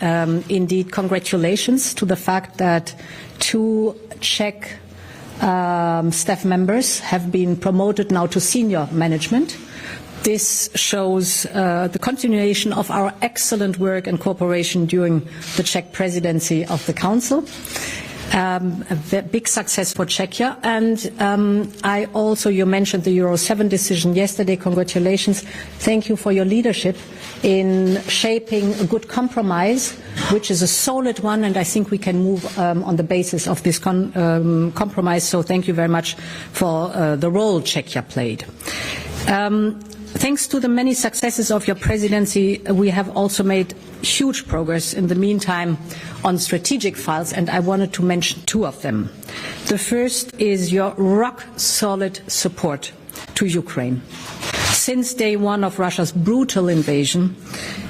Indeed, congratulations to the fact that 2 Czech staff members have been promoted now to senior management. This shows the continuation of our excellent work and cooperation during the Czech presidency of the Council. A big success for Czechia. And you mentioned the Euro 7 decision yesterday. Congratulations. Thank you for your leadership in shaping a good compromise, which is a solid one, and I think we can move on the basis of this compromise. So thank you very much for the role Czechia played. Thanks to the many successes of your presidency, we have also made huge progress in the meantime on strategic files, and I wanted to mention 2 of them. The first is your rock-solid support to Ukraine. Since day one of Russia's brutal invasion,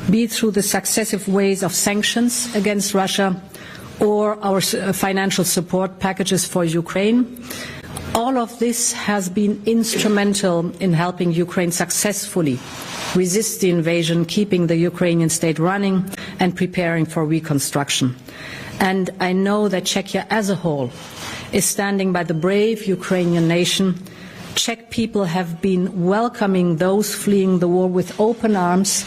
be it through the successive waves of sanctions against Russia or our financial support packages for Ukraine, all of this has been instrumental in helping Ukraine successfully resist the invasion, keeping the Ukrainian state running and preparing for reconstruction. And I know that Czechia as a whole is standing by the brave Ukrainian nation. Czech people have been welcoming those fleeing the war with open arms.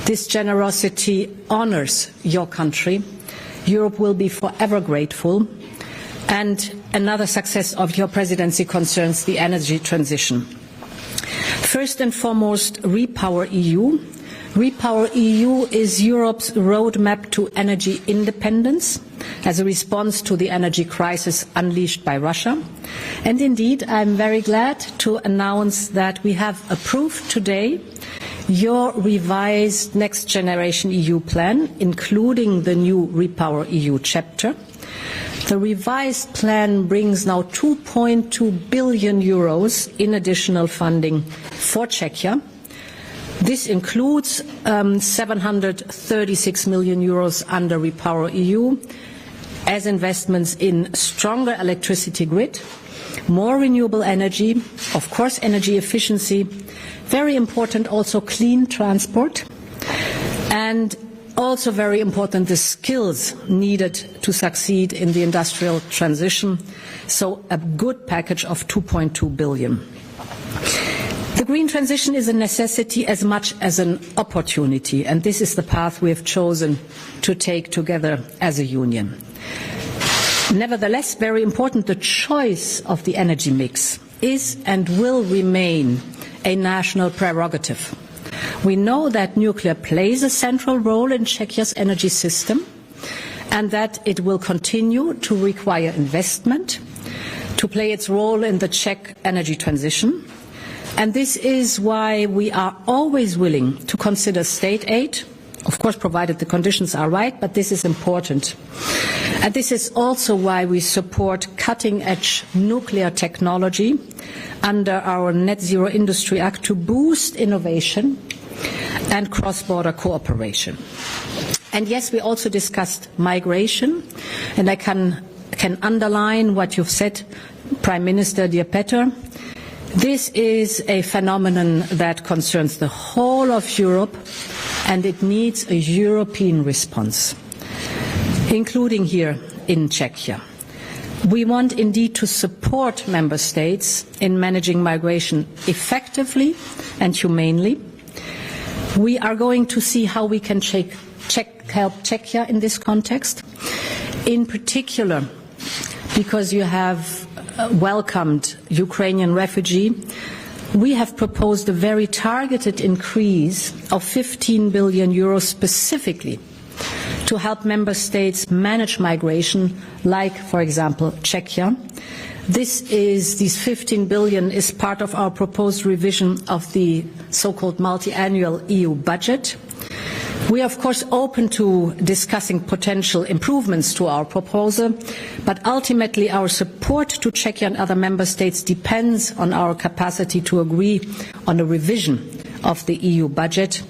This generosity honors your country. Europe will be forever grateful. And another success of your presidency concerns the energy transition. First and foremost, Repower EU. Repower EU is Europe's roadmap to energy independence as a response to the energy crisis unleashed by Russia. And indeed, I'm very glad to announce that we have approved today your revised Next Generation EU plan, including the new Repower EU chapter. The revised plan brings now 2.2 billion euros in additional funding for Czechia. This includes 736 million euros under Repower EU as investments in stronger electricity grid, more renewable energy, of course energy efficiency, very important also clean transport, and also very important the skills needed to succeed in the industrial transition. So a good package of 2.2 billion. The green transition is a necessity as much as an opportunity, and this is the path we have chosen to take together as a union. Nevertheless, very important, the choice of the energy mix is and will remain a national prerogative. We know that nuclear plays a central role in Czechia's energy system and that it will continue to require investment to play its role in the Czech energy transition. And this is why we are always willing to consider state aid, of course provided the conditions are right, but this is important. And this is also why we support cutting-edge nuclear technology under our Net Zero Industry Act to boost innovation and cross-border cooperation. And yes, we also discussed migration, and I can underline what you've said, Prime Minister, dear Petr. This is a phenomenon that concerns the whole of Europe, and it needs a European response, including here in Czechia. We want indeed to support member states in managing migration effectively and humanely. We are going to see how we can help Czechia in this context, in particular because you have welcomed Ukrainian refugee. We have proposed a very targeted increase of 15 billion euros specifically to help member states manage migration, like, for example, Czechia. These 15 billion is part of our proposed revision of the so-called multi-annual EU budget. We are, of course, open to discussing potential improvements to our proposal, but ultimately our support to Czechia and other member states depends on our capacity to agree on a revision of the EU budget.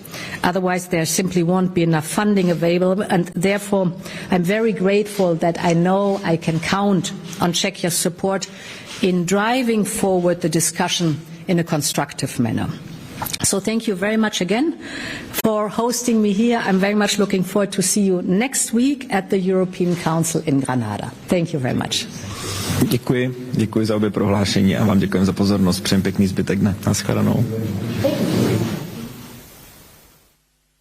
Otherwise, there simply won't be enough funding available, and therefore I'm very grateful that I know I can count on Czechia's support in driving forward the discussion in a constructive manner. So thank you very much again for hosting me here. I'm very much looking forward to see you next week at the European Council in Granada. Thank you very much. Děkuji za obě prohlášení a vám děkuji za pozornost. Přejem pěkný zbytek dne. Naschledanou.